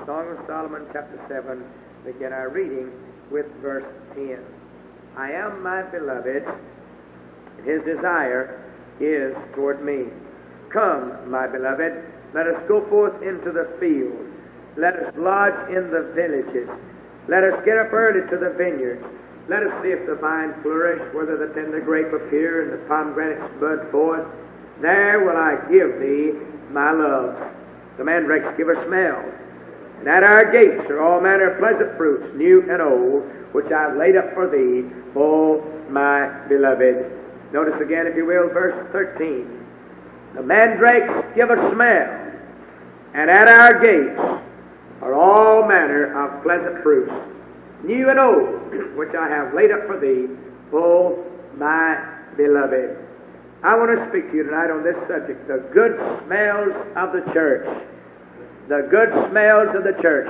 Song of Solomon, chapter 7, begin our reading with verse 10. I am my beloved, and his desire is toward me. Come, my beloved, let us go forth into the field. Let us lodge in the villages. Let us get up early to the vineyards. Let us see if the vine flourish, whether the tender grape appear, and the pomegranates bud forth. There will I give thee my love. The mandrakes give a smell. And at our gates are all manner of pleasant fruits, new and old, which I have laid up for thee, O my beloved. Notice again, if you will, verse 13. The mandrakes give a smell, and at our gates are all manner of pleasant fruits, new and old, which I have laid up for thee, O my beloved. I want to speak to you tonight on this subject, the good smells of the church. The good smells of the church.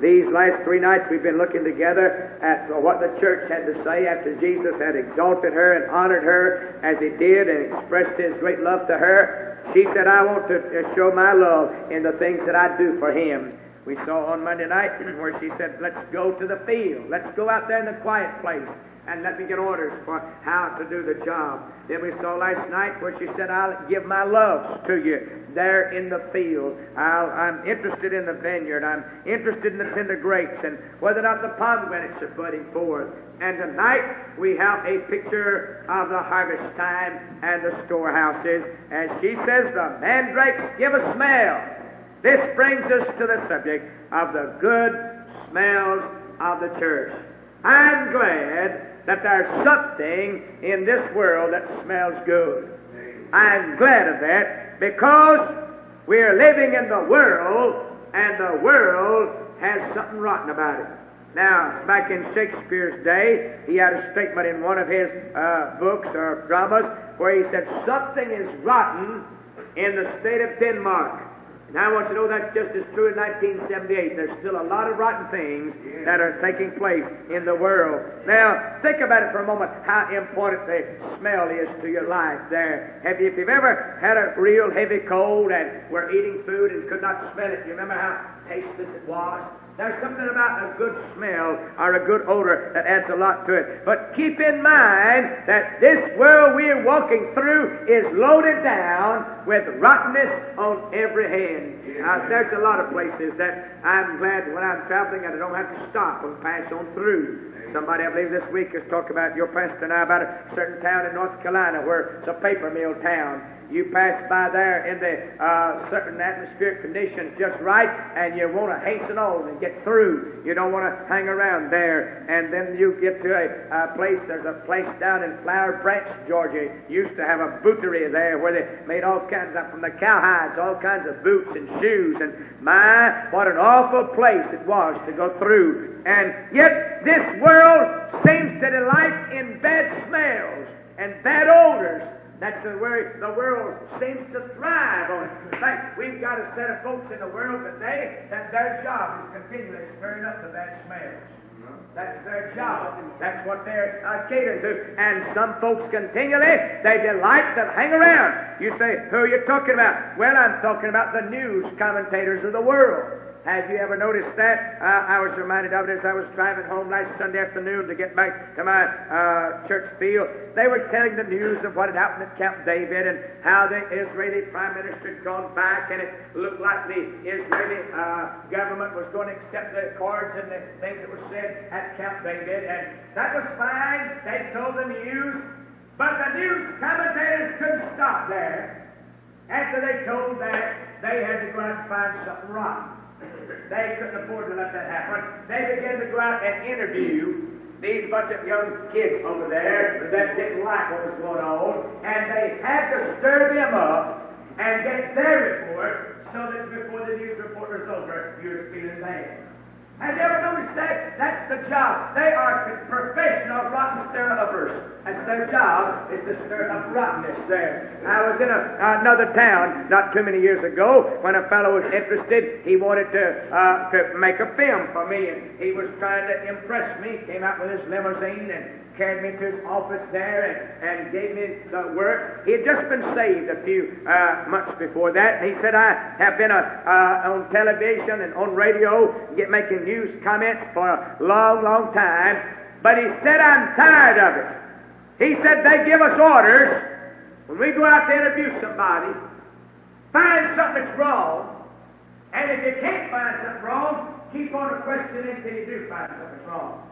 These last 3 nights we've been looking together at what the church had to say after Jesus had exalted her and honored her as he did and expressed his great love to her. She said, I want to show my love in the things that I do for him. We saw on Monday night where she said, let's go to the field. Let's go out there in the quiet place and let me get orders for how to do the job. Then we saw last night where she said, I'll give my love to you there in the field. I'm interested in the vineyard. I'm interested in the tender grapes and whether or not the pomegranates are budding forth. And tonight we have a picture of the harvest time and the storehouses. And she says, the mandrakes give a smell. This brings us to the subject of the good smells of the church. I'm glad that there's something in this world that smells good. I'm glad of that because we're living in the world and the world has something rotten about it. Now, back in Shakespeare's day, he had a statement in one of his books or dramas where he said, something is rotten in the state of Denmark. Now, I want you to know that's just as true in 1978. There's still a lot of rotten things that are taking place in the world. Now, think about it for a moment, how important the smell is to your life there. If you've ever had a real heavy cold and were eating food and could not smell it, you remember how tasteless it was? There's something about a good smell or a good odor that adds a lot to it. But keep in mind that this world we're walking through is loaded down with rottenness on every hand. There's a lot of places that I'm glad when I'm traveling and I don't have to stop and pass on through. Somebody, I believe this week, has talked about, your pastor and I, about a certain town in North Carolina where it's a paper mill town. You pass by there in the certain atmospheric conditions just right, and you want to hasten on and get through. You don't want to hang around there. And then you get to a place, there's a place down in Flower Branch, Georgia. Used to have a bootery there where they made all kinds of, from the cowhides, all kinds of boots and shoes. And my, what an awful place it was to go through. And yet this world seems to delight in bad smells and bad odors. That's the way the world seems to thrive on it. In fact, we've got a set of folks in the world today that their job is continually stirring up the bad smells. That's their job. That's what they're catering to. And some folks continually, they delight to hang around. You say, who are you talking about? Well, I'm talking about the news commentators of the world. Have you ever noticed that? I was reminded of it as I was driving home last Sunday afternoon to get back to my church field. They were telling the news of what had happened at Camp David and how the Israeli Prime Minister had gone back, and it looked like the Israeli government was going to accept the accords and the things that were said at Camp David. And that was fine. They told the news. But the news commentators couldn't stop there. After they told that, they had to go out and find something rotten. They couldn't afford to let that happen. They began to go out and interview these bunch of young kids over there that didn't like what was going on, and they had to stir them up and get their report so that before the news report was over, you were feeling bad. Have you ever noticed that? That's the job. They are professional rotten stir-uppers. That's their job, is to stir up rottenness there. I was in another town not too many years ago when a fellow was interested. He wanted to make a film for me, and he was trying to impress me. He came out with his limousine and carried me to his office there and gave me the work. He had just been saved a few months before that. And he said, I have been on television and on radio, making news comments for a long, long time. But he said, I'm tired of it. He said, they give us orders when we go out to interview somebody, find something that's wrong, and if you can't find something wrong, keep on questioning until you do find something wrong.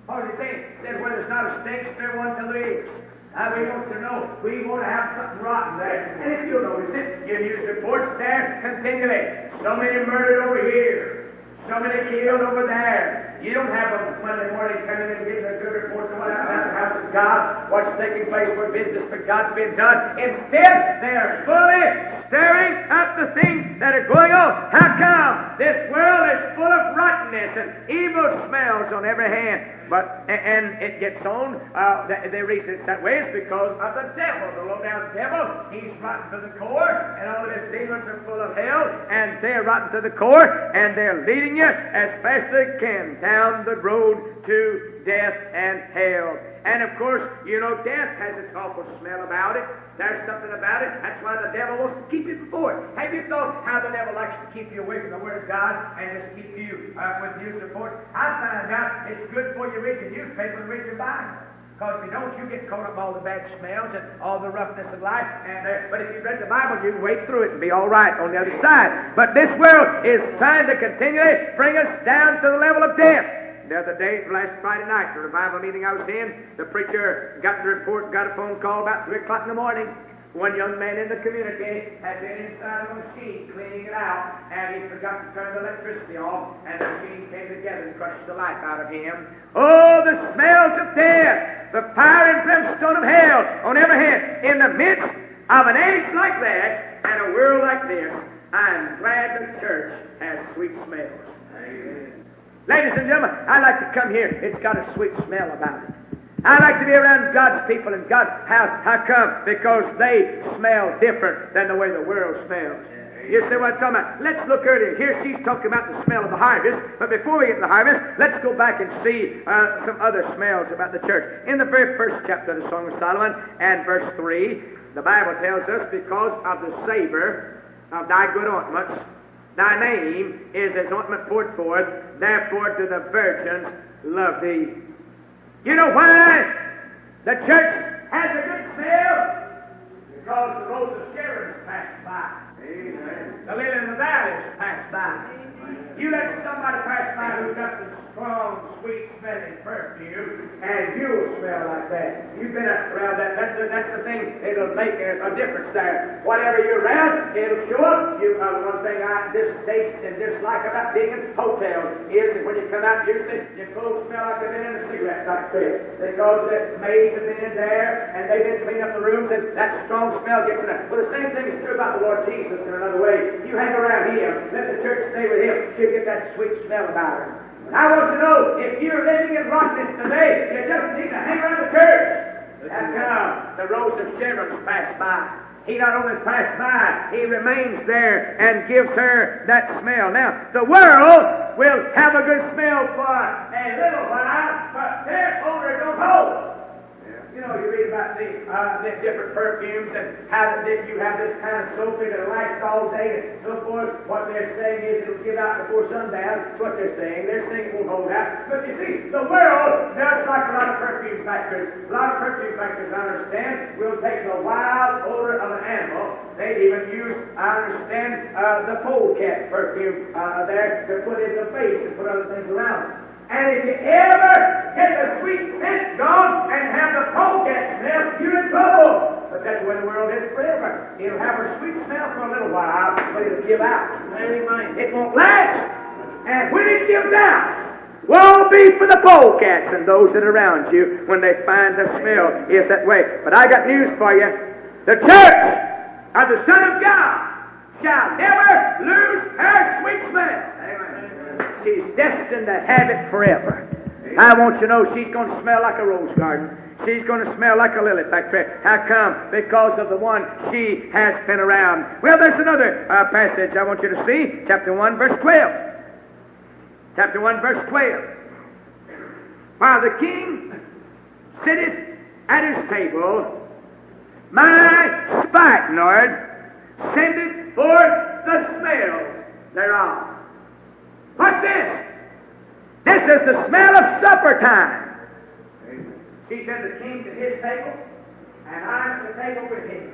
What does he say? He said, where there's not a stink, stir one till there is. We want to know, we want to have something rotten there. And if you'll notice it, you use reports there continually. So many murdered over here, so many killed over there. You don't have them Monday morning coming in and giving a good report to what happened in the house of God, what's taking place, what business for God's being done. Instead, they are fully stirring up the things that are going on. How come? This world is full of rottenness and evil smells on every hand. And it gets on. The reason it's that way is because of the devil, the low-down devil. He's rotten to the core, and all of his demons are full of hell, and they're rotten to the core, and they're leading you as fast as they can down the road to death and hell. And of course, you know, death has its awful smell about it. There's something about it. That's why the devil wants to keep you before it. Have you thought how the devil likes to keep you away from the Word of God and just keep you with news reports? I found out it's good for you to read the newspaper and read your Bible. Because if you don't, you get caught up in all the bad smells and all the roughness of life. But if you read the Bible, you can wade through it and be all right on the other side. But this world is trying to continually bring us down to the level of death. The other day, last Friday night, the revival meeting I was in, the preacher got the report, got a phone call about 3 o'clock in the morning. One young man in the community had been inside of a machine cleaning it out, and he forgot to turn the electricity off, and the machine came together and crushed the life out of him. Oh, the smells of death, the fire and brimstone of hell on every hand. In the midst of an age like that and a world like this, I'm glad the church has sweet smells. Amen. Ladies and gentlemen, I like to come here. It's got a sweet smell about it. I like to be around God's people and God's house. How come? Because they smell different than the way the world smells. You say what I'm talking about? Let's look earlier. Here she's talking about the smell of the harvest. But before we get to the harvest, let's go back and see some other smells about the church. In the very first chapter of the Song of Solomon and verse 3, the Bible tells us, because of the savor of thy good ointments, thy name is as ointment poured forth, therefore to the virgins love thee. You know why the church has a good smell? Because the rose of Sharon passed by. Amen. The lily in the valley passed by. You let somebody pass by who's got the strong, sweet-smelling perfume, and you'll smell like that. You've been around that. That's the thing. It'll make a difference there. Whatever you're around, it'll show up. One thing I distaste and dislike about being in hotels is that when you come out, usually your clothes smell like they've been in a cigarette factory. Because the maids have been in there, and they've been cleaning up the rooms, and that strong smell gets in there. Well, the same thing is true about the Lord Jesus in another way. You hang around Him. Let the church stay with Him. You'll get that sweet smell about Him. I want to know, if you're living in rottenness today, you just need to hang around the church. That's how the rose of Sharon's passed by. He not only passed by, he remains there and gives her that smell. Now, the world will have a good smell for a little while, but their odor don't hold. You know, you read about the different perfumes and how that you have this kind of soap that'll last all day and so forth. What they're saying is it'll give out before sundown. That's what they're saying. They're saying it won't hold out. But you see, the world does like a lot of perfume factories. A lot of perfume factories, I understand, will take the wild odor of an animal. They even use, I understand, the polecat perfume there to put in the face and put other things around it. And if you ever get the sweet scent gone and have the polecat smell, you're in trouble. But that's the way the world is forever. It'll have a sweet smell for a little while, but it'll give out. It won't last. And when it gives out, woe be for the polecats and those that are around you when they find the smell is that way. But I got news for you. The church of the Son of God shall never lose her sweet smell. She's destined to have it forever. I want you to know she's going to smell like a rose garden. She's going to smell like a lily factory. How come? Because of the one she has been around. Well, there's another passage I want you to see. Chapter 1, verse 12. Chapter 1, verse 12. While the king sitteth at his table, my spikenard sendeth forth the smell thereof. What's this? This is the smell of supper time. He said the king at his table, and I'm at the table with him.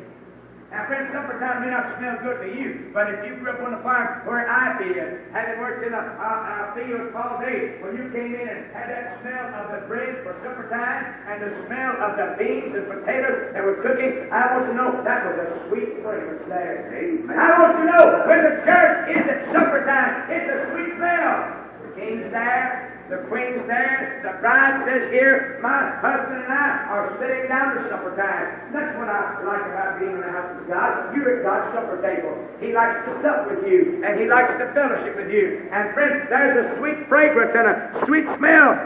Now, friends, supper time may not smell good to you, but if you grew up on the farm where I did, having worked in a field all day, when you came in and had that smell of the bread for supper time and the smell of the beans and potatoes that were cooking, I want to know that was a sweet fragrance there. Amen. I want to know when the church is at supper time, it's a sweet smell. The king's there. The queen's there. The bride says here, my husband and I are sitting down to supper time. That's what I like about being in the house of God. You're at God's supper table. He likes to sup with you, and He likes to fellowship with you. And friends, there's a sweet fragrance and a sweet smell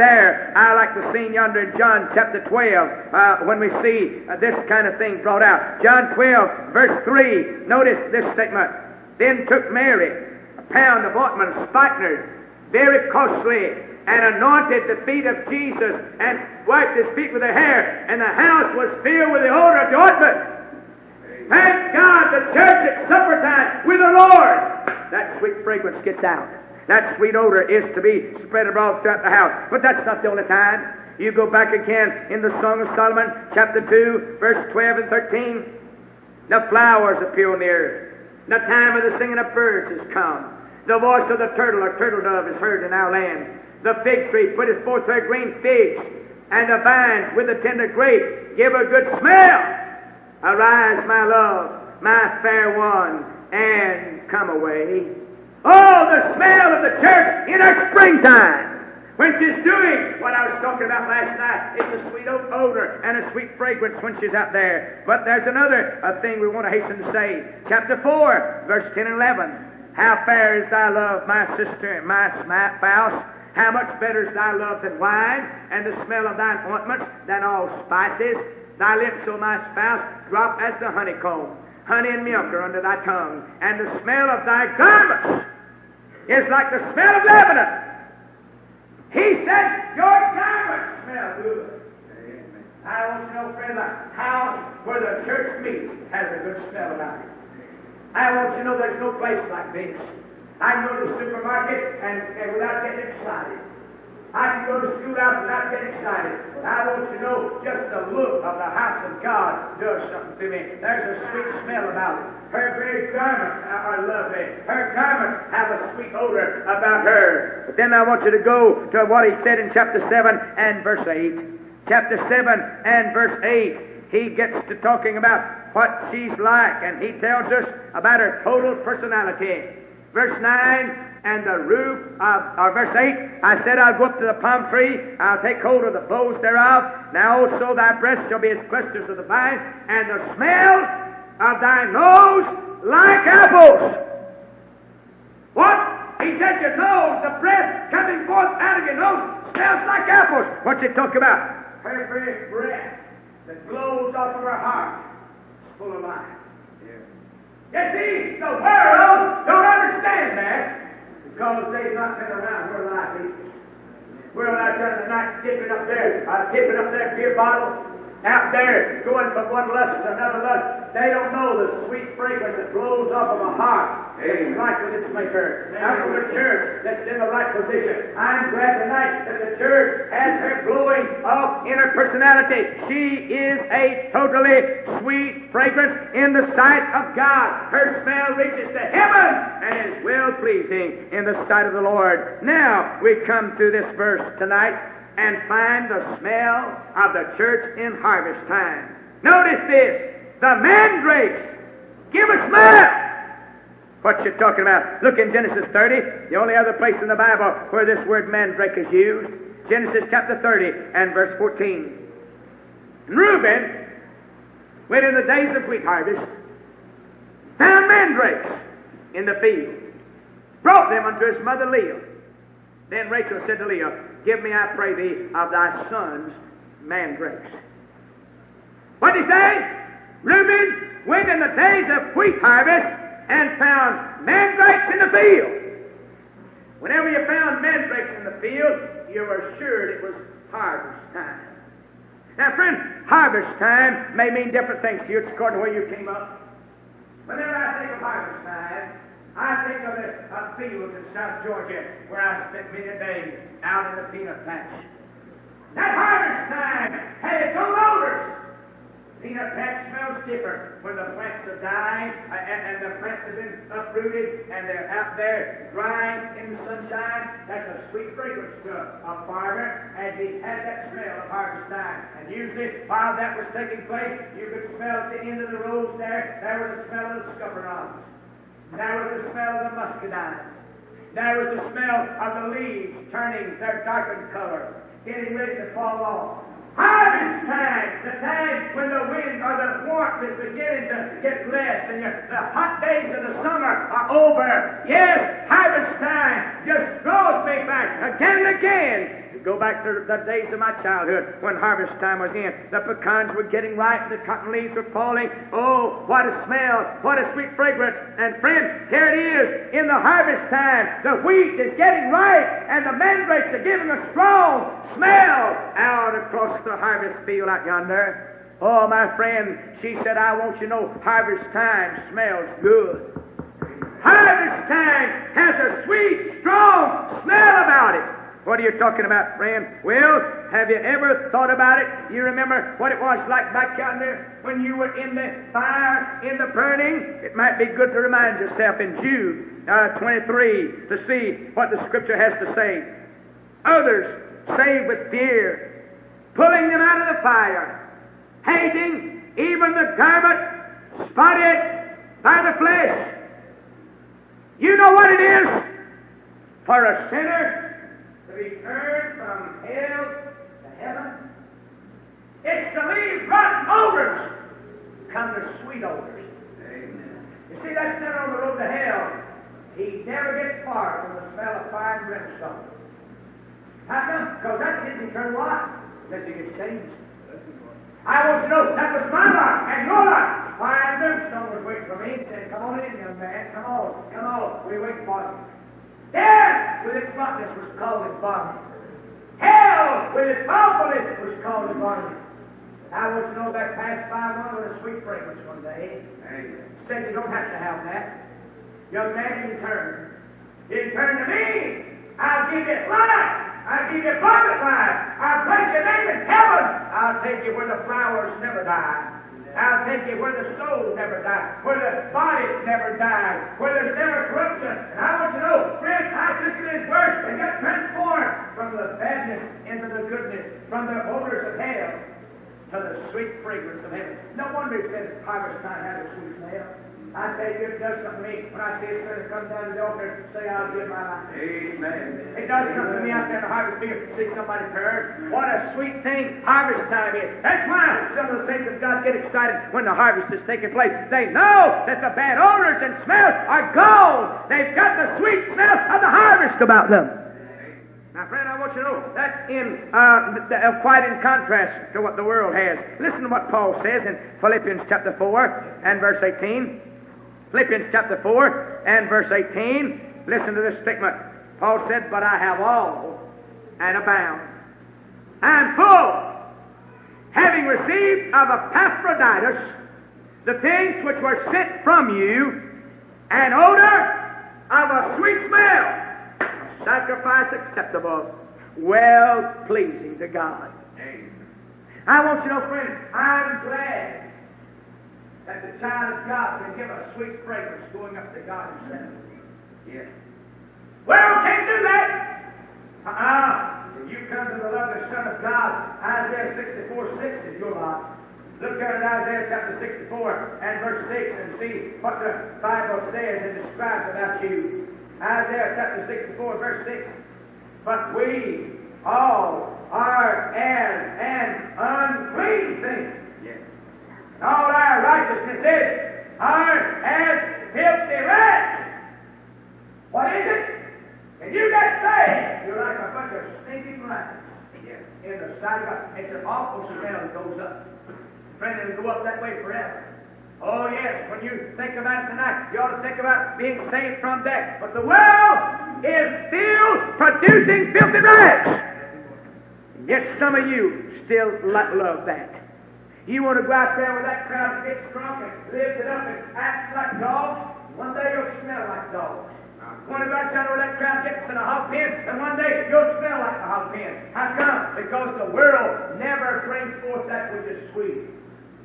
there. I like to sing yonder in John chapter 12 when we see this kind of thing brought out. John 12, verse 3. Notice this statement. Then took Mary a pound of ointment of spikenard, very costly, and anointed the feet of Jesus, and wiped his feet with her hair, and the house was filled with the odor of the ointment. Thank God, the church at supper time with the Lord, that sweet fragrance gets out. That sweet odor is to be spread abroad throughout the house. But that's not the only time. You go back again in the Song of Solomon, chapter 2, verse 12 and 13. The flowers appear on the earth. The time of the singing of birds has come. The voice of the turtle or turtle dove is heard in our land. The fig tree putteth forth her green figs, and the vines with the tender grape give a good smell. Arise, my love, my fair one, and come away. Oh, the smell of the church in our springtime, when she's doing what I was talking about last night. It's a sweet odor and a sweet fragrance when she's out there. But there's another thing we want to hasten to say. Chapter 4, verse 10 and 11. How fair is thy love, my sister, and my spouse! How much better is thy love than wine, and the smell of thine ointment than all spices? Thy lips, O my spouse, drop as the honeycomb. Honey and milk are under thy tongue, and the smell of thy garments is like the smell of Lebanon. He said, your garments smell good. Amen. I want to know, friends, a house where the church meets has a good smell about it. I want you to know there's no place like this. I can go to the supermarket and without getting excited. I can go to the schoolhouse without getting excited. But I want you to know just the look of the house of God does something to me. There's a sweet smell about it. Her very garments are lovely. Her garments have a sweet odor about her. But then I want you to go to what he said in chapter 7 and verse 8. Chapter 7 and verse 8. He gets to talking about what she's like, and he tells us about her total personality. Verse 9, and the roof of, verse 8, I said, I'll go up to the palm tree, I'll take hold of the boughs thereof. Now also thy breasts shall be as clusters of the vine, and the smell of thy nose like apples. What? He said your nose, the breath coming forth out of your nose, smells like apples. What's he talking about? Her very breath that glows off of her heart is full of life. You see, the world don't understand that because they've not been around where life is. We're out there tonight tipping up their beer bottle, out there going from one lust to another lust. They don't know the sweet fragrance that blows off of a heart. It's like with its maker. Out from the church that's in the right position. I'm glad tonight that the church has her blowing off in her personality. She is a totally sweet fragrance in the sight of God. Her smell reaches to heaven and is well pleasing in the sight of the Lord. Now we come to this verse tonight and find the smell of the church in harvest time. Notice this. The mandrakes give a smell. What you talking about? Look in Genesis 30, the only other place in the Bible where this word mandrake is used. Genesis chapter 30 and verse 14. And Reuben, when in the days of wheat harvest, found mandrakes in the field, brought them unto his mother Leah. Then Rachel said to Leah, give me, I pray thee, of thy son's mandrakes. What did he say? Reuben went in the days of wheat harvest and found mandrakes in the field. Whenever you found mandrakes in the field, you were assured it was harvest time. Now, friend, harvest time may mean different things to you. It's according to where you came up. Whenever I think of harvest time, I think of a field in South Georgia where I spent many days out in the peanut patch. That harvest time had its own odors. Peanut patch smells different when the plants are dying and the plants have been uprooted and they're out there drying in the sunshine. That's a sweet fragrance to a farmer, and he had that smell of harvest time. And usually, while that was taking place, you could smell at the end of the rows there was the smell of the scuppernongs. There was the smell of the muscadine. There was the smell of the leaves turning their darkened color, getting ready to fall off. Harvest time, the time when the wind or the warmth is beginning to get less and the hot days of the summer are over. Yes, harvest time just throws me back again and again. Go back to the days of my childhood when harvest time was in. The pecans were getting ripe, the cotton leaves were falling. Oh, what a smell, what a sweet fragrance. And friend, here it is in the harvest time. The wheat is getting ripe and the mandrakes are giving a strong smell out across the harvest field out yonder. Oh, my friend, she said, I want you to know harvest time smells good. Harvest time has a sweet, strong smell about it. What are you talking about, friend? Well, have you ever thought about it? You remember what it was like back yonder when you were in the fire, in the burning? It might be good to remind yourself in Jude 23 to see what the Scripture has to say. Others saved with fear, pulling them out of the fire, hating even the garment spotted by the flesh. You know what it is for a sinner to be turned from hell to heaven? It's to leave rotten odors, come to sweet odors. Amen. You see, that sinner on the road to hell, he never gets far from the smell of fire and brimstone. How come? Because that's his eternal life, unless he gets changed. I want you to know that was my life and your life. Fire and brimstone was waiting for me. He said, come on in, young man. Come on. We wait for you. Death, with its rottenness, was called his bondage. Hell, with its awfulness, was called his bondage. I want you to know that passed by one with a sweet fragrance one day. Amen. Said you don't have to have that. Young man, you turn. You turn to me. I'll give you life. I'll give you abundant life. I'll place your name in heaven. I'll take you where the flowers never die. I'll take you where the soul never dies, where the body never dies, where there's never corruption. And I want you to know, friends, I took you in His Word and got transformed from the badness into the goodness, from the odors of hell to the sweet fragrance of heaven. No wonder He said harvest time has a sweet smell. I tell you, it does something to me when I see a sinner come down to the altar and say, I'll give my life. Amen. It does something to me out there in the harvest field to see somebody turn. What a sweet thing harvest time is. That's why some of the saints of God get excited when the harvest is taking place. They know that the bad odors and smells are gone. They've got the sweet smell of the harvest about them. Now, friend, I want you to know that's quite in contrast to what the world has. Listen to what Paul says in Philippians chapter 4 and verse 18. Philippians chapter 4 and verse 18. Listen to this statement. Paul said, but I have all and abound. I am full, having received of Epaphroditus the things which were sent from you, an odor of a sweet smell, a sacrifice acceptable, well pleasing to God. Amen. I want you to know, friend, I'm glad that the child of God can give a sweet fragrance going up to God Himself. Yes. World can't do that. You come to the lovely Son of God. Isaiah 64:6 is your lot. Look there at Isaiah chapter 64 and verse 6 and see what the Bible says and describes about you. Isaiah chapter 64 verse 6. But we all are as an unclean thing. All our righteousnesses are as filthy rags. What is it? If you get saved, you're like a bunch of stinking rags in the sight of God. It's an awful smell that goes up. Friend, it'll go up that way forever. Oh, yes, when you think about it tonight, you ought to think about being saved from death. But the world is still producing filthy rags. And yet some of you still love that. You want to go out there with that crowd that gets drunk and lives it up and acts like dogs. One day you'll smell like dogs. You want to go out there with that crowd gets in a hog pen, and one day you'll smell like a hog pen. How come? Because the world never brings forth that which is sweet,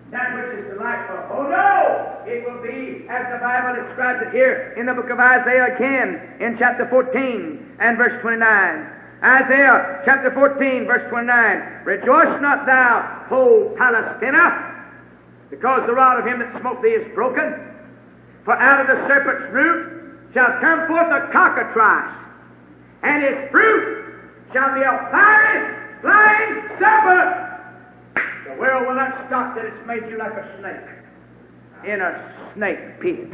that which is delightful. Oh no! It will be, as the Bible describes it here in the book of Isaiah again, in chapter 14 and verse 29. Isaiah chapter 14, verse 29. Rejoice not thou, whole Palestina, because the rod of him that smote thee is broken. For out of the serpent's root shall come forth a cockatrice, and his fruit shall be a fiery, flying serpent. The world will not stop till it's made you like a snake in a snake pit.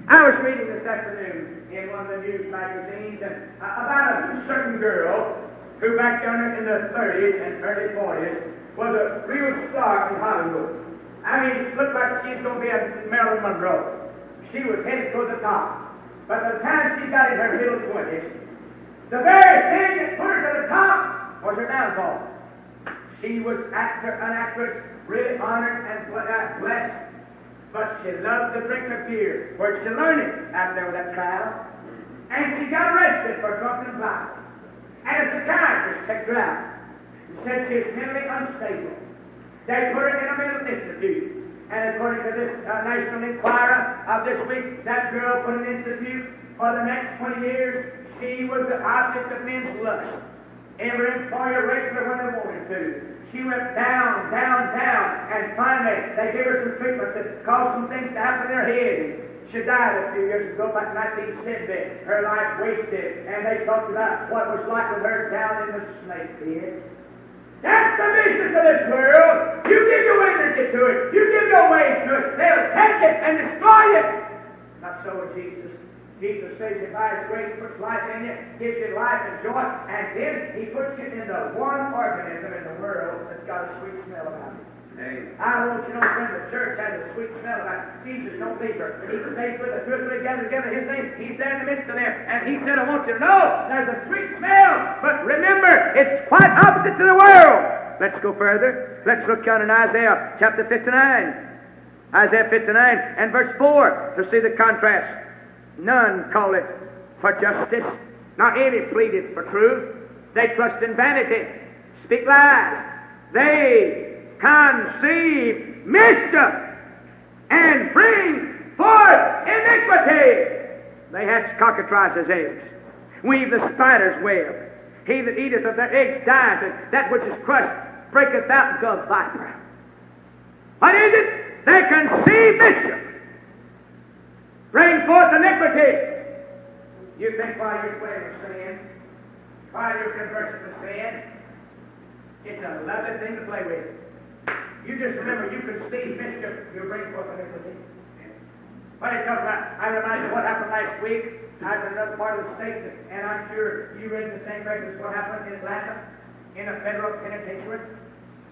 I was reading this afternoon in one of the news magazines about a certain girl who back down in the 30s and early 40s was a real star in Hollywood. I mean, it looked like she's going to be a Marilyn Monroe. She was headed toward the top. But by the time she got in her middle 20s, the very thing that put her to the top was her downfall. She was an actress, really honored and blessed. But she loved to drink her beer. Where'd she learn it? Out there with that crowd. And she got arrested for drunken driving. And a psychiatrist checked her out and said she was mentally unstable. They put her in a mental institute. And according to this National Enquirer of this week, that girl put in an institute for the next 20 years. She was the object of men's lust. Every employer raped her when they wanted to. She went down, down, down, and finally they gave her some treatment that caused some things to happen in her head. She died a few years ago, back in 1970. Her life wasted, and they talked about what was like with her down in the snake pit. That's the business of this world. You give your energy to it. You give your ways to it. They'll take it and destroy it. Not so with Jesus. Jesus saves you by His grace, puts life in you, gives you life and joy, and then He puts you in the one organism in the world that's got a sweet smell about it. Amen. I want you to know, friend, the church has a sweet smell about it. Jesus don't leave her. He stays with us, two or three gathered together His name. He's there in the midst of them. And He said, I want you to know there's a sweet smell, but remember, it's quite opposite to the world. Let's go further. Let's look down in Isaiah chapter 59. Isaiah 59 and verse 4 to see the contrast. None call it for justice, not any pleaded for truth. They trust in vanity, speak lies. They conceive mischief and bring forth iniquity. They hatch cockatrices' eggs, weave the spider's web. He that eateth of their eggs dieth, and that which is crushed breaketh out into a viper. What is it? They conceive mischief, bring forth iniquity. You think while you're playing with sin, while you're conversing with sin, it's a lovely thing to play with. You just remember, you conceive mischief, you bring forth iniquity. What are you talking about? I remind you what happened last week. I was in another part of the state, and I'm sure you read the same record as what happened in Atlanta, in a federal penitentiary.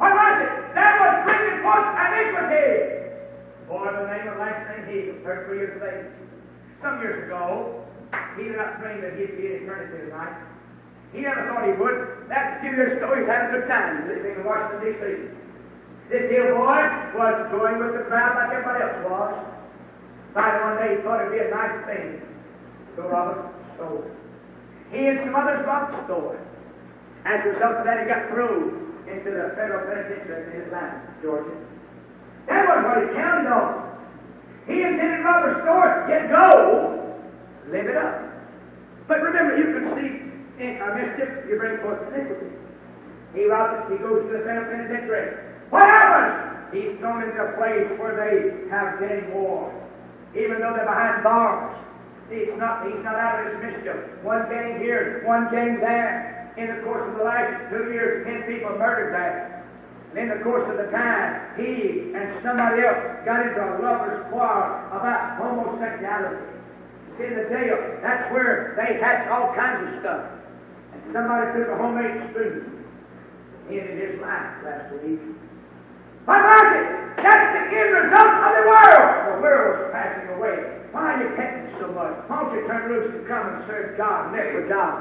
What was it? That was bringing forth iniquity. For the name of last name he 33 years of age. Some years ago, he did not dream that he'd be in eternity tonight. He never thought he would. That particular story, he's had a good time living in Washington, D.C. This dear boy was going with the crowd like everybody else was. Finally, one day he thought it'd be a nice thing to rob a store. He and some others robbed the store. As a result of that, he got thrown into the federal penitentiary in Atlanta, Georgia. That wasn't what he counted on. He intended to rob a store, get gold, live it up. But remember, you can see a mischief, you bring forth iniquity. He robs it, he goes to the federal penitentiary. What happens? He's thrown into a place where they have gang war. Even though they're behind bars, he's not out of his mischief. One gang here, one gang there. In the course of the last 2 years, 10 people murdered there. And in the course of the time, he and somebody else got into a lover's quarrel about homosexuality. In the jail, that's where they hatch all kinds of stuff. And somebody took a homemade spoon into his life last week. What was it? That's the end result of the world. The world's passing away. Why are you petting so much? Why don't you turn loose and come and serve God and live for God?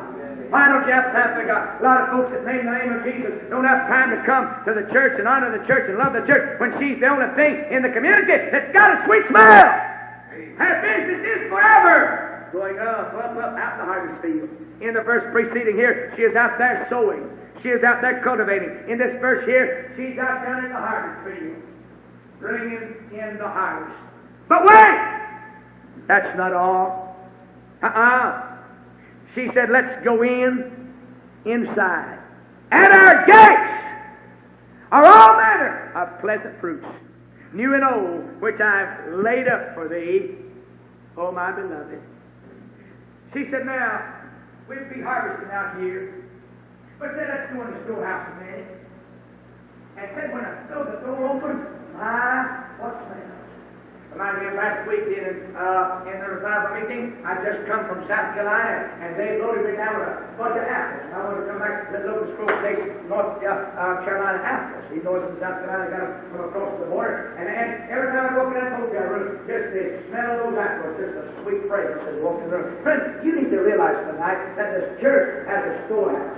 Why don't you have time to God? A lot of folks that name the name of Jesus don't have time to come to the church and honor the church and love the church when she's the only thing in the community that's got a sweet smell. Her business is forever. Going up, out in the harvest field. In the verse preceding here, she is out there sowing. She is out there cultivating. In this verse here, she's out down in the harvest field, bringing in the harvest. But wait! That's not all. She said, let's go inside. At our gates are all manner of pleasant fruits, new and old, which I've laid up for thee, O my beloved. She said, now, we'll be harvesting out here. But said, let's go in the storehouse a minute. And said, when I throw the door open, what smells? Reminded me of last week in the revival meeting. I just come from South Carolina, and they loaded me down with a bunch of apples. I wanted to come back to the local scroll station, North Carolina apples. He knows from South Carolina, got them from across the border. And every time I walk in that hotel room, just the smell of those apples, just a sweet fragrance as I walk in the room. Friends, you need to realize tonight that this church has a storehouse.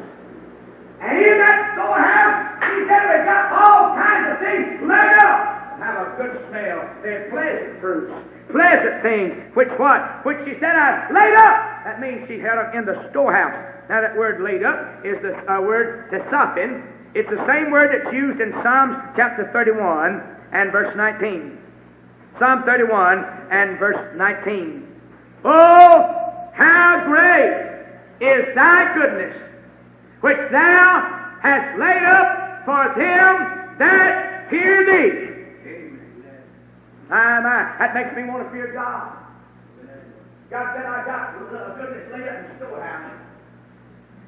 And in that storehouse, he said we got all kinds of things laid up. Have a good smell. They're pleasant fruits. Pleasant things. Which what? Which she said I laid up. That means she had them in the storehouse. Now that word laid up is the word tesaphin. It's the same word that's used in Psalms chapter 31 and verse 19. Psalm 31 and verse 19. Oh, how great is thy goodness, which thou hast laid up for them that fear thee. That makes me want to fear God. God said, I got goodness laid up in the storehouse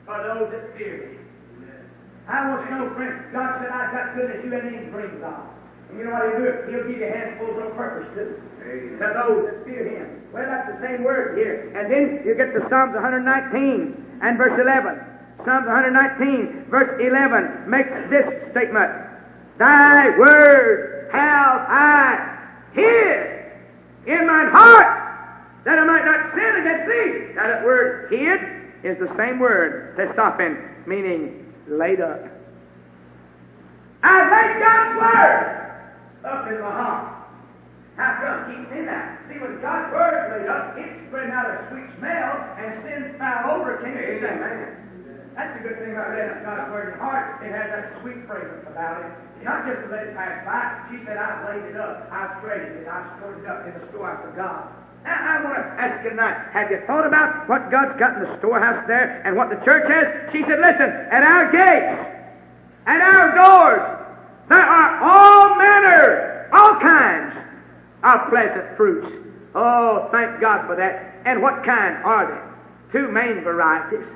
for those that fear me. I want to know, friends, God said, I got goodness you ain't even dreamed of. And you know what He'll do? He'll give you handfuls on purpose, too. To those that fear Him. Well, that's the same word here. And then you get to Psalms 119 and verse 11. Psalms 119, verse 11, makes this statement. Thy word have I hid in mine heart, that I might not sin against thee. Now that word hid is the same word, tesaphin, meaning laid up. I laid God's word up in my heart. How come? Keep in that. See, when God's word is laid up, it's spreading out a sweet smell, and sin foul over it. Can you say, man? That's the good thing about laying up God's word in your heart. It has that sweet fragrance about it. Not just to let it pass by. She said, I've laid it up. I've treasured it. I've stored it up in the storehouse of God. Now, I want to ask you tonight, have you thought about what God's got in the storehouse there and what the church has? She said, listen, at our gates, at our doors, there are all manner, all kinds of pleasant fruits. Oh, thank God for that. And what kind are they? Two main varieties.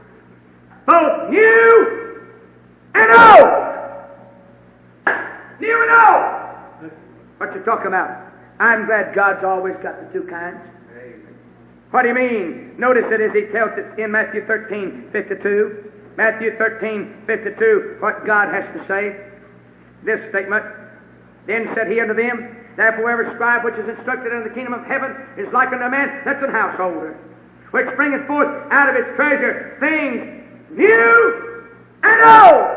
Both new and old. New and old. What you talking about? I'm glad God's always got the two kinds. What do you mean? Notice it as He tells it in Matthew 13:52. Matthew 13:52, what God has to say. This statement. Then said He unto them, therefore every scribe which is instructed in the kingdom of heaven is like unto a man that's an householder, which bringeth forth out of his treasure things new and old.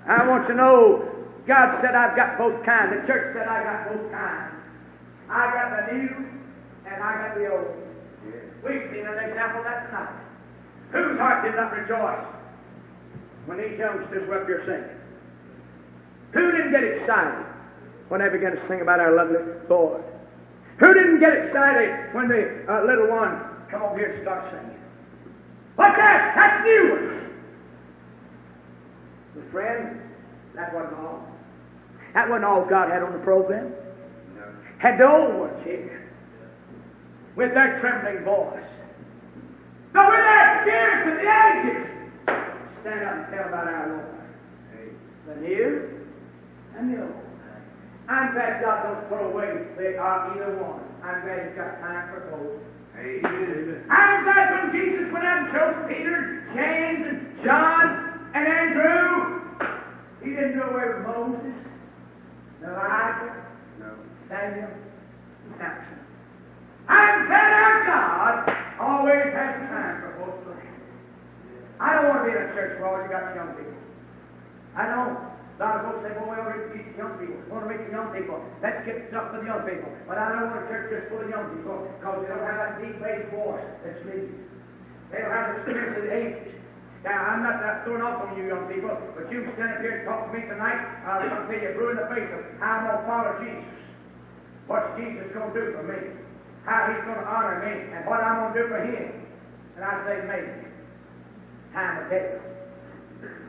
I want to know, God said I've got both kinds. The church said I got both kinds. I got the new and I got the old. We've seen an example of that tonight. Whose heart did not rejoice when these youngsters were up here singing? Who didn't get excited when they began to sing about our lovely Lord? Who didn't get excited when the little one come over here and start singing? What's that? That's new ones. But friend, that wasn't all. That wasn't all God had on the program. No. Had the old ones here with their trembling voice. But with their spirits of the ages, stand up and tell about our Lord. The new and the old. I'm glad God don't throw away either one. I'm glad He's got time for both. Amen. I'm glad when Jesus went out and chose Peter, James, and John, and Andrew, He didn't do away with Moses. Elijah, Samuel, and Samson. I'm glad our God always has time for both of them. I don't want to be in a church where all you got young people. I don't. A lot of folks say, boy, we want to reach young people. We want to reach the young people. Let's get stuff for the young people. But I don't want a church just full of young people because they don't have that deep bass voice that's needed. They don't have the spirit of the age. Now, I'm not throwing off on you young people, but you stand up here and talk to me tonight. I'm going to tell you, blue in the face of how I'm going to follow Jesus. What's Jesus going to do for me? How He's going to honor me and what I'm going to do for Him. And I say, maybe. Time of death.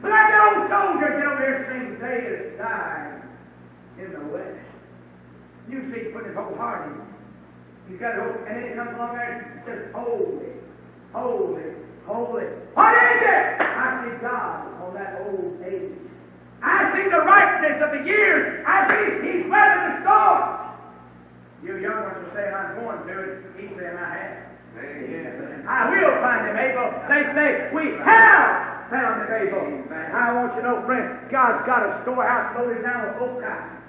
But like the old soldier get over here sing, day is dying in the west. You see, putting his whole heart in. He's got it whole, and then he comes along there and says, holy, holy, holy. What is it? I see God on that old age. I see the ripeness of the years. I see He's weathering the storms. You young ones are saying, I'm going to it. He's saying, I have. Amen. I will find Him able. They say, we have found Him able. I want you to know, friend, God's got a storehouse loaded down with oak iron.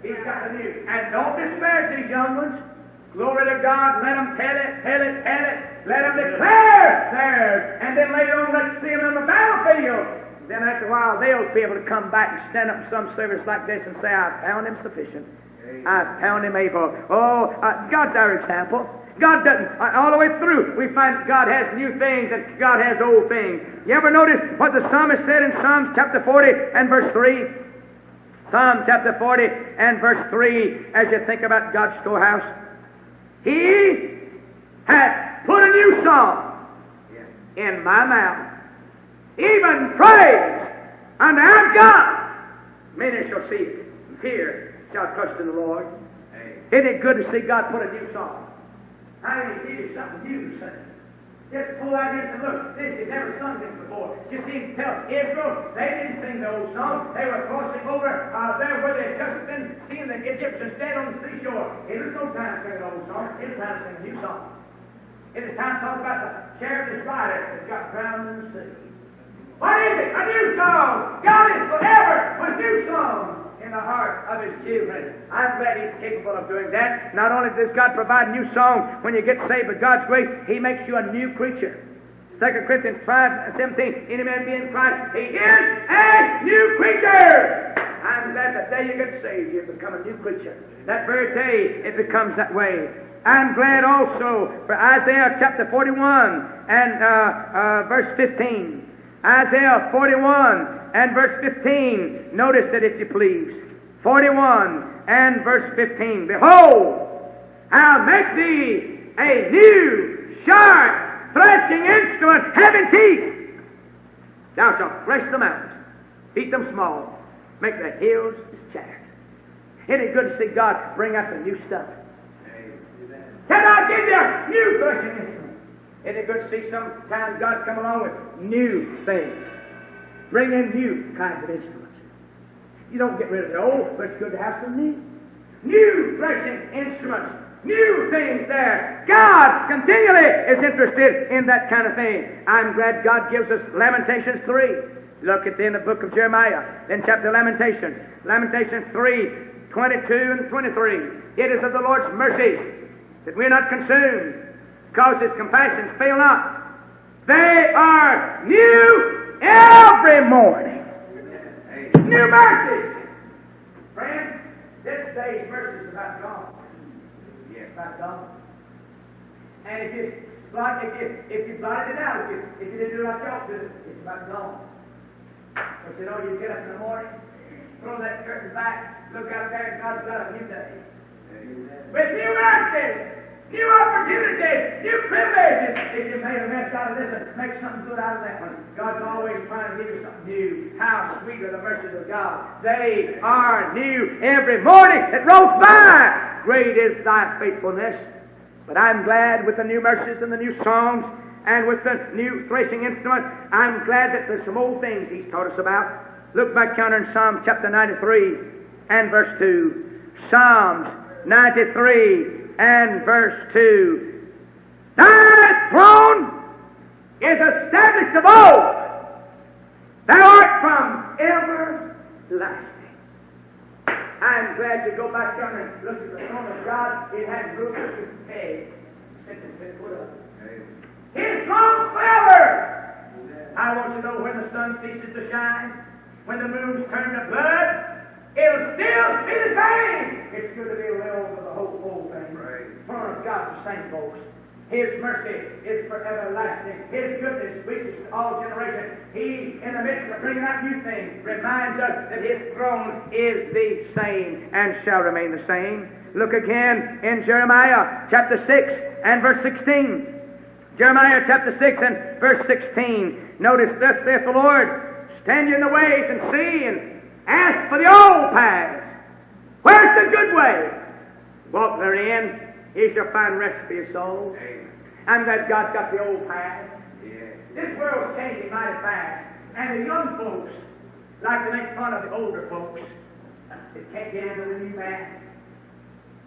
He's got the new. And don't disparage these young ones. Glory to God. Let them tell it, tell it, tell it. Let them declare theirs. And then later on, let's see them on the battlefield. Then after a while, they'll be able to come back and stand up in some service like this and say, I found Him sufficient. I found Him able. Oh, God's our example. God doesn't, all the way through, we find God has new things and God has old things. You ever notice what the psalmist said in Psalms chapter 40 and verse 3? Psalm chapter 40 and verse 3, as you think about God's storehouse. He hath put a new song in my mouth, even praise unto our God. Many shall see it, and fear shall trust in the Lord. Isn't it good to see God put a new song? I mean, He gives you something new to sing. Just pull out here and look. This you've never sung this before. Just see him tell Israel, they didn't sing the old song. They were crossing over there where they had just been seeing the Egyptians stand on the seashore. It was no time to sing an old song. It was time to sing a new song. It is time to talk about the chariot rider that got drowned in the sea. What is it? A new song. God is forever with new songs in the heart of His children. I'm glad He's capable of doing that. Not only does God provide a new song when you get saved by God's grace, He makes you a new creature. 2 Corinthians 5:17, any man be in Christ, he is a new creature. I'm glad the day you get saved, you become a new creature. That very day, it becomes that way. I'm glad also for Isaiah chapter 41 and verse 15. Isaiah 41 and verse 15. Notice it if you please. 41 and verse 15. Behold, I'll make thee a new, sharp, threshing instrument, having teeth. Thou shalt thresh the mountains, beat them small, make the hills his chaff. Isn't it good to see God bring out the new stuff? Can I give you a new threshing instrument? Isn't it good to see sometimes God come along with new things? Bring in new kinds of instruments. You don't get rid of the old, but it's good to have some new. New threshing instruments. New things there. God continually is interested in that kind of thing. I'm glad God gives us Lamentations 3. Look at in the book of Jeremiah, in chapter Lamentations. Lamentations 3, 22 and 23. It is of the Lord's mercies that we're not consumed, because His compassions fail not. They are new every morning. New mercies. Friends, this day's mercy is about God. Yes, about God. And if you blotted it out, if you didn't do like you ought to, it's about God. But you know, you get up in the morning, throw that curtain back, look out there, and God's got a new day. With new mercies, new opportunities, new privileges. If you made a mess out of this and make something good out of that one, God's always trying to give you something new. How sweet are the mercies of God. They are new every morning. It rolls by. Great is thy faithfulness. But I'm glad with the new mercies and the new songs and with the new threshing instrument, I'm glad that there's some old things He's taught us about. Look back yonder in Psalm chapter 93 and verse 2. Psalms 93 and verse 2. Thy throne is established of old. Thou art from everlasting. I'm glad to go back down and look at the throne of God. It has rulers with pegs. His throne forever. I want you to know when the sun ceases to shine, when the moon's turned to blood, it'll still be the same. It's good to be a little over the whole thing. Right. The throne of God's the same, folks. His mercy is for everlasting. His goodness reaches to all generations. He, in the midst of bringing out new things, reminds us that His throne is the same and shall remain the same. Look again in Jeremiah chapter 6 and verse 16. Jeremiah chapter 6 and verse 16. Notice, thus saith the Lord, stand you in the ways and see and ask for the old paths. Where's the good way? Walk therein. He shall find rest for your soul. I'm glad God's got the old path. This world's changing mighty fast. And the young folks like to make fun of the older folks. They can't get into the new math.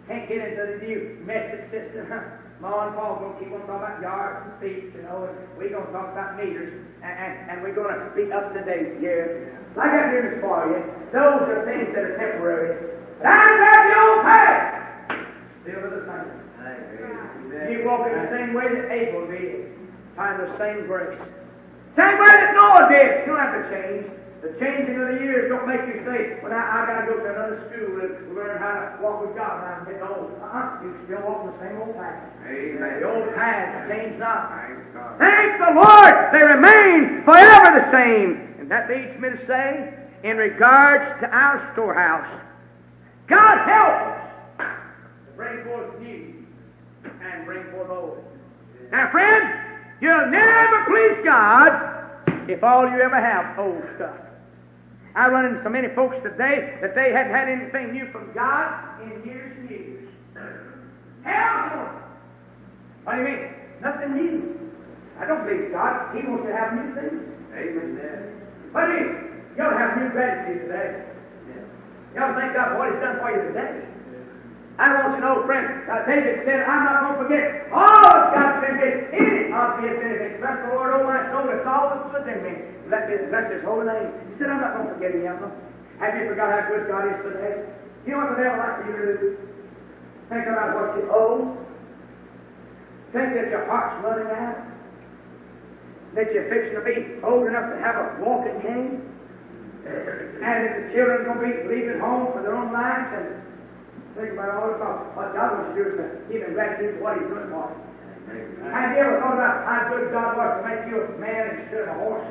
Can't get into the new metric system. Ma and Pa's going to keep on talking about yards and feet, and we're going to talk about meters, and we're going to be up to date here. Like I do this for you, those are things that are temporary. But I'm glad the old path still the same. You walk in the same way that Abel did, find the same grace. Same way that Noah did. You don't have to change. The changing of the years don't make you say, well, I got to go to another school and learn how to walk with God when I'm getting old. You still walk the same old path. Amen. The old path change not. Thank the Lord, they remain forever the same. And that leads me to say, in regards to our storehouse, God help us to bring forth new and bring forth old. Now, friends, you'll never please God if all you ever have old stuff. I run into so many folks today that they hadn't had anything new from God in years and years. Hell no! What do you mean? Nothing new. I don't believe God. He wants to have new things. Amen. What do you mean? You ought to have new gratitude today. You ought to thank God for what He's done for you today. I want you to know, friend, David said, I'm not going to forget all that God's been doing. Any of His benefits. Bless the Lord, O my soul, it's all that's within me. Bless His holy name. He said, I'm not going to forget Him. Have you forgot how good God is today? You know what the devil likes for you to do? Think about what you owe. Think that your heart's running out. That you're fixing to be old enough to have a walking cane. And that the children are going to be leaving home for their own lives. And think about all about what God wants to do to give Him gratitude for what He's doing for you. Have you ever thought about how good God was to make you a man instead of a horse?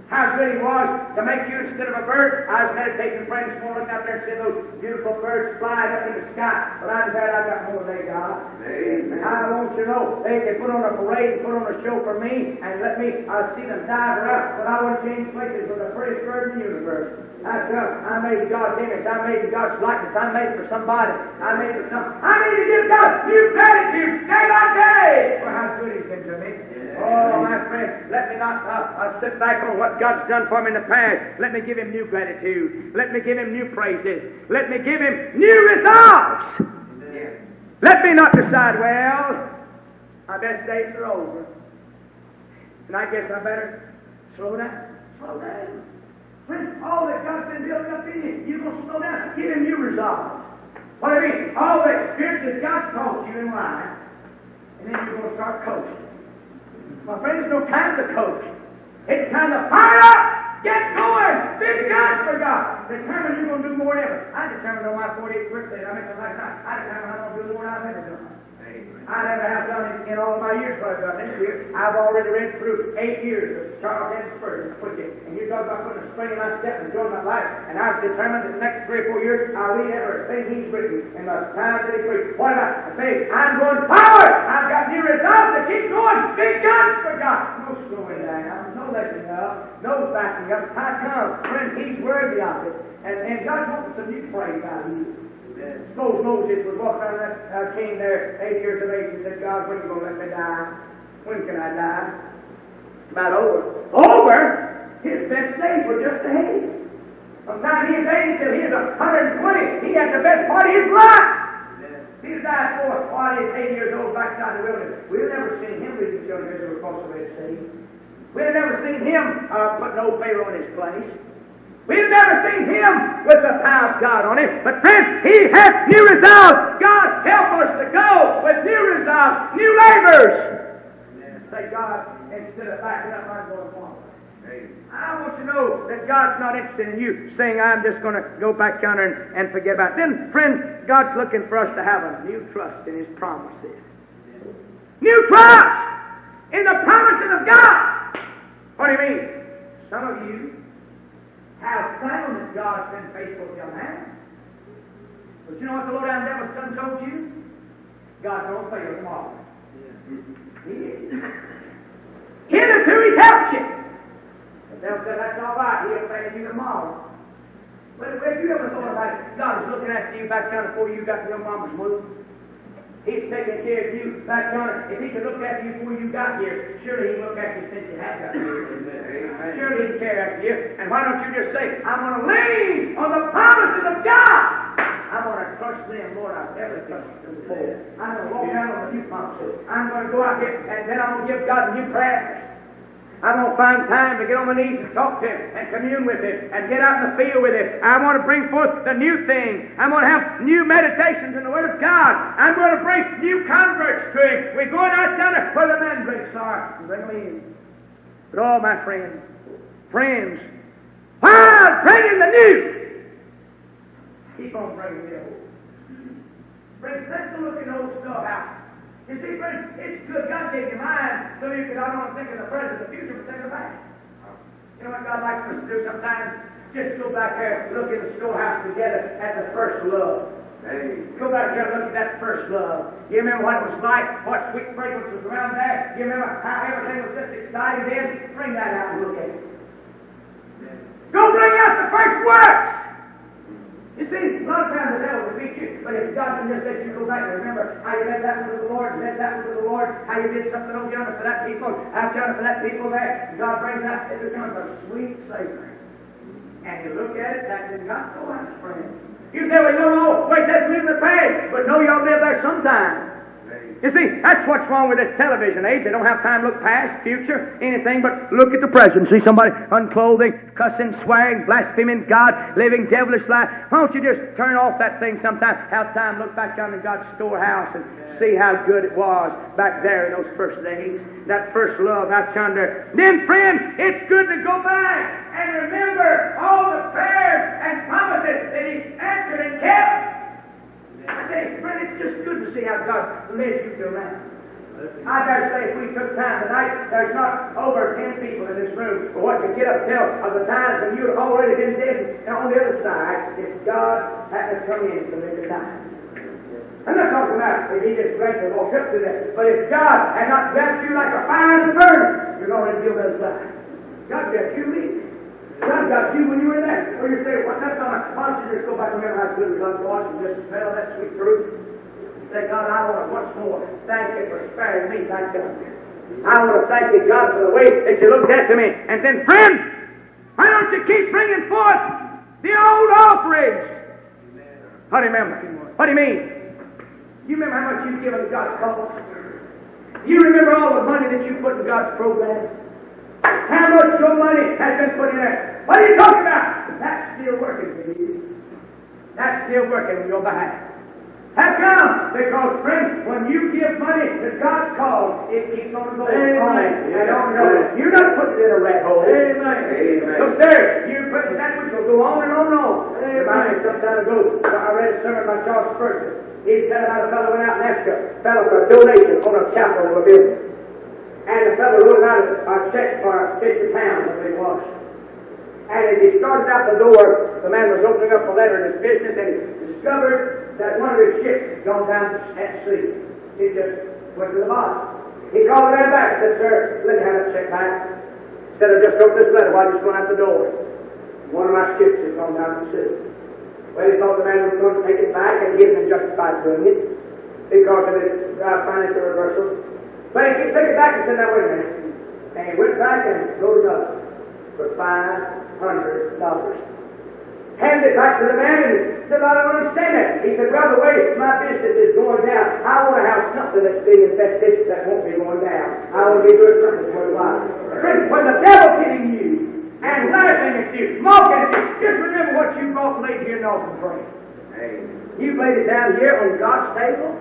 How good He was to make you instead of a bird? I was meditating, praying this morning, out there and seeing those beautiful birds flying up in the sky. But I'm glad I got more than they got. Amen. I want you to know they can put on a parade, put on a show for me, and let me see them dive around. But I want to change places with the prettiest bird in the universe. I made God's image. I made God's likeness. I made for somebody. I made for some. I need to give God new gratitude day by day for how good He's been to me. Oh, my friend, let me not sit back on what God's done for me in the past. Let me give Him new gratitude. Let me give Him new praises. Let me give Him new resolves. Yeah. Let me not decide, well, my best days are over, and I guess I better slow down. Slow down. When all that God's been building up in you, you're going to slow down. Give Him new resolves. What I mean, all the experiences God taught you in life, and then you're going to start coasting. My friends, no time to coast. It's time to fire up! Get going! Big guns for God! Determine you're going to do more than ever. I determined on my 48th birthday, I mentioned last night, I determined I'm going to do more than I've ever done. I never have done it in all of my years, but I've done this year. I've already read through 8 years of Charles N. Spurgeon preaching. And you talk about putting a spring in my step and enjoying my life. And I've determined that the next 3 or 4 years I'll read everything he's written in the time that he preached. What about? I say, I'm going forward! I've got new resolve to keep going! Big guns for God! No slowing down, no letting up, no backing up. How come? Friends, He's worthy of it. And God wants some new praise out of you. Suppose Moses was walking around that king there, 8 years of age, and said, God, when are you going to let me die? When can I die? It's about over. Over? His best days were just ahead. From the time he was 80 till he was 120, he had the best part of his life. He died while he was 80 years old backside the wilderness. We've never seen him lead the children of Israel across the Red Sea. We've never seen him put no Pharaoh in his place. We've never seen him with the power of God on it. But friends, he has new resolve. God, help us to go with new resolve, new labors. Say, God, instead of backing up, I'm going forward. I want you to know that God's not interested in you saying, I'm just going to go back yonder and forget about it. Then, friend, God's looking for us to have a new trust in His promises. New trust in the promises of God. What do you mean? Some of you have found that God's been faithful till now. But you know what the low-down devil's son told you? God don't fail tomorrow. He is. Hitherto He's helped you. The devil said, that's all right, He'll fail you tomorrow. But if you ever thought about it, God is looking after you back down before you got to your mama's womb. He's taking care of you back down. If He could look after you before you got here, surely He'd look after you since you have got here. Surely He'd care after you. And why don't you just say, I'm going to lean on the promises of God. I'm going to trust them, Lord, I've never trusted them before. I'm going to walk out on the new promises. I'm going to go out here, and then I'm going to give God new prayers. I'm going to find time to get on my knees and talk to Him and commune with Him and get out in the field with Him. I want to bring forth the new thing. I'm going to have new meditations in the Word of God. I'm going to bring new converts to Him. We're going out down there where the mandrakes are and bring them in. But all my friends, while bringing the new, keep on bringing the old. Let's go look at the old storehouse. You see, friends, it's good. God gave you mind so you can not only think of the present, the future, but think of the past. You know what God likes us to do sometimes? Just go back there and look in the storehouse together at the first love. Go back there and look at that first love. You remember what it was like? What sweet fragrance was around there? You remember how everything was just exciting then? Bring that out and look at it. Go bring out the first works! You see, a lot of times the devil will beat you, but if God can just let you go back and remember how you led that one to the Lord, led that one to the Lord, how you did something over yonder for that people, out yonder for that people there, God brings out, it becomes a sweet savor. And you look at it, that did not go out, friend. You say, well, you don't know, wait, that's living the past, but no, y'all live there sometime. You see, that's what's wrong with this television age. They don't have time to look past, future, anything but look at the present. See somebody unclothing, cussing, swearing, blaspheming God, living devilish life. Why don't you just turn off that thing sometime, have time, look back down in God's storehouse and see how good it was back there in those first days, that first love out yonder. Then, friend, it's good to go back and remember all the prayers and promises that He's answered and kept. I say, friend, it's just good to see how God led you to around. I dare say if we took time tonight, there's not over 10 people in this room for what you get up till of the times when you've already been dead and on the other side if God hadn't come in to live the time. I'm not talking about if He just grabbed and walked up to that, but if God had not grabbed you like a fire in the furnace, you're going to deal the other side. God got you leaving. God got you when you were there. Or you say, well, that's not a why don't you just go back and remember how good God was and just smell that sweet fruit? Say, God, I want once more thank You for sparing me back down there. I want to thank You, God, for the way that You looked after me. And then, friends, why don't you keep bringing forth the old offerings? What do you remember? What do you mean? You remember how much you've given to God's cause? You remember all the money that you put in God's program? How much your money has been put in there? What are you talking about? That's still working for you. That's still working on your behalf. How come? Because, friends, when you give money to God's cause, it keeps on going. Amen. You're not putting it in a rat hole. Amen. Look there. You put that which will go on and on and on. Amen. Some time ago, I read a sermon by Charles Spurgeon. He said about a fellow went out in Africa, a fellow for a donation on a chapel or a building. And the fellow wrote out a check for £50, whatever it was. And as he started out the door, the man was opening up a letter in his business, and he discovered that one of his ships had gone down at sea. He just went to the bottom. He called the man back and said, sir, let me have that check back. He said, I just wrote this letter while I just went out the door. One of my ships has gone down the sea. Well, he thought the man was going to take it back, and he hadn't justified doing it because of his financial reversal. But he took it back and said, now wait a minute. And he went back and wrote it up for $500. Handed it back to the man and he said, I don't understand that. He said, well, the way my business is going down, I want to have something that's being invested that won't be going down. I want to be doing something for a while. Friends, when the devil's hitting you and laughing at you, mocking at you, off laid here and often pray. Amen. You've laid it down here on God's table.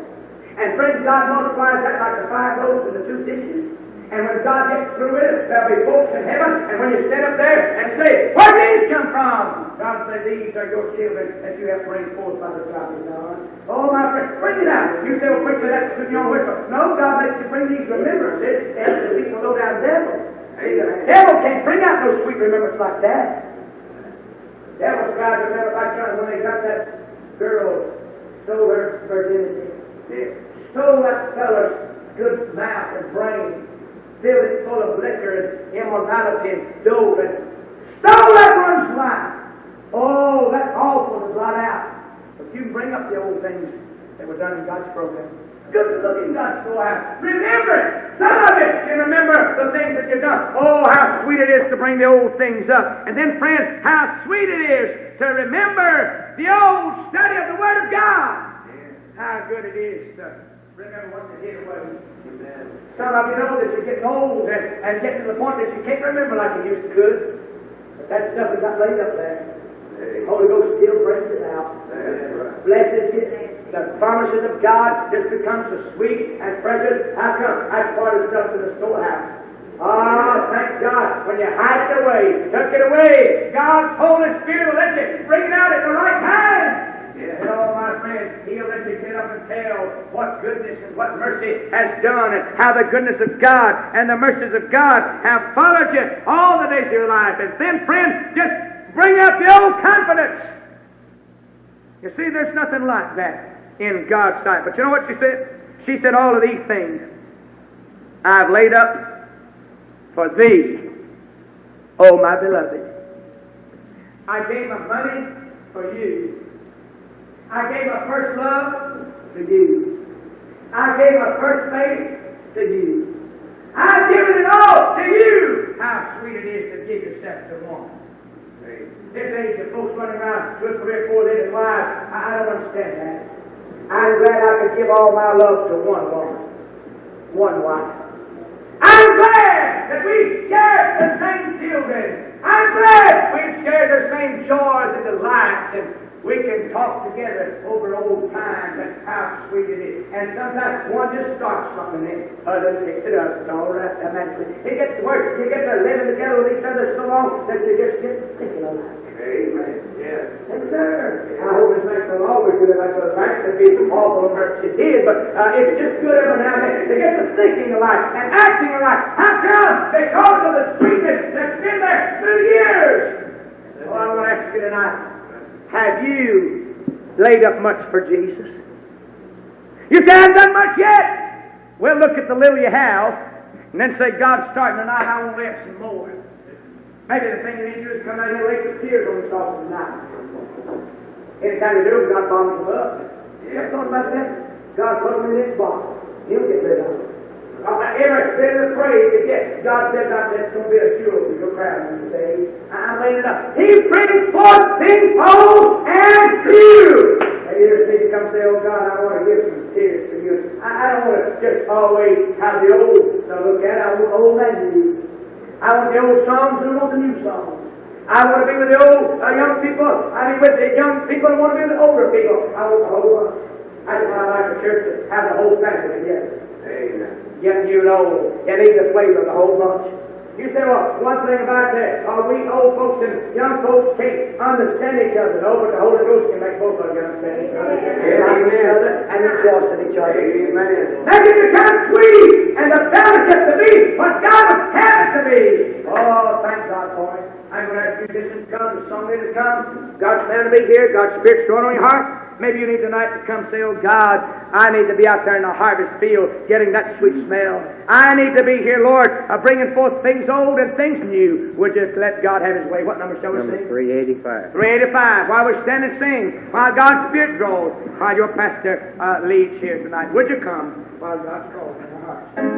And friends, God multiplies that like the 5 loaves and the 2 fishes. And when God gets through with it, there'll be folks in heaven, and when you stand up there and say, where did these come from? God says, these are your children that you have bring forth by the drop of God. Oh, my friend, bring it out. You say, well, quickly, that's putting you on whistle. No, God makes you bring these remembrances as the people low down devils. The devil can't bring out no sweet remembrance like that. The devil tried to remember back when they got that girl, stole her virginity. Stole that fellow's good mouth and brain. Filled it full of liquor and immorality and dope and stole that one's life. Oh, that's awful to blot out. But you can bring up the old things that were done in God's program. Good looking God's storehouse. Remember it. Some of it can remember the things that you've done. Oh, how sweet it is to bring the old things up. And then, friends, how sweet it is to remember the old study of the Word of God. How good it is to remember what they did away. Some of you know that you're getting old and getting to the point that you can't remember like you used to could. But that stuff has got laid up there. The Holy Ghost still brings it out. Blessed is the promises of God just becomes so sweet and precious. How come? That's part of the stuff in the storehouse. Ah, thank God. When you hide it away, tuck it away, God's Holy Spirit will let you bring it out at the right time. And oh, my friends, He'll let you get up and tell what goodness and what mercy has done, and how the goodness of God and the mercies of God have followed you all the days of your life. And then, friends, just bring out the old confidence. You see, there's nothing like that in God's sight. But you know what she said? She said, all of these things I've laid up for thee, oh my beloved. I gave my money for you. I gave my first love to you. I gave my first faith to you. I've given it all to you. How sweet it is to give yourself to one. This age of folks running around with 3 or 4 living wives, I don't understand that. I'm glad I could give all my love to one woman, one wife. I'm glad that we share the same children. I'm glad we share the same joys and delights, and we can talk together over old times and how sweet it is. And sometimes one just starts something and other picks it up. It's all right. It gets worse. You get to living together with each other so long that you just get thinking of that. Amen. Yes. Yes, sir. I hope this makes no longer good. That's what it makes to be awful much it did, but it's just good every now and then to get to thinking alike and acting alike. How come? Because of the sweetness that's been there through the years. Well, I want to ask you tonight, have you laid up much for Jesus? You say, I haven't done much yet. Well, look at the little you have, and then say, God, starting tonight, I want to lay up some more. Maybe the thing you need to do is come out here and lay some tears on the saucer tonight. Anytime you do, God bottles them up. You ever thought about that? God put them in this bottle. He'll get rid of them. Every bit of the praise you get, God said, that's going to be a jewel for your crown in the day. I laid it up. He brings forth things old and new. And you ever see you come say, oh God, I want to give some tears for you. I don't want to just always have the old to look at. I want old and new. I want the old songs and I want the new songs. I want to be with the old young people. I mean, with the young people, I want to be with the older people. I want the whole bunch. That's why I like the church to have the whole family together. Amen. Young, you and old. You need the flavor of the whole bunch. You say, well, one thing about that, we old folks and young folks can't understand each other. No, but the Holy Ghost can make both of you understand each other. And rejoice in each other. Amen. Make it become sweet and the fellowship to be what God has had it to be. Oh, thank God for it. I'm going to ask musicians to come, the song leaders to come. God's man to be here. God's Spirit's throwing on your heart. Maybe you need tonight to come say, oh God, I need to be out there in the harvest field getting that sweet smell. I need to be here, Lord, bringing forth things old and things new. We'll just let God have His way. What number shall we sing? Number 385. 385. While we stand and sing, while God's Spirit draws, while your pastor leads here tonight. Would you come while God's calling in our hearts?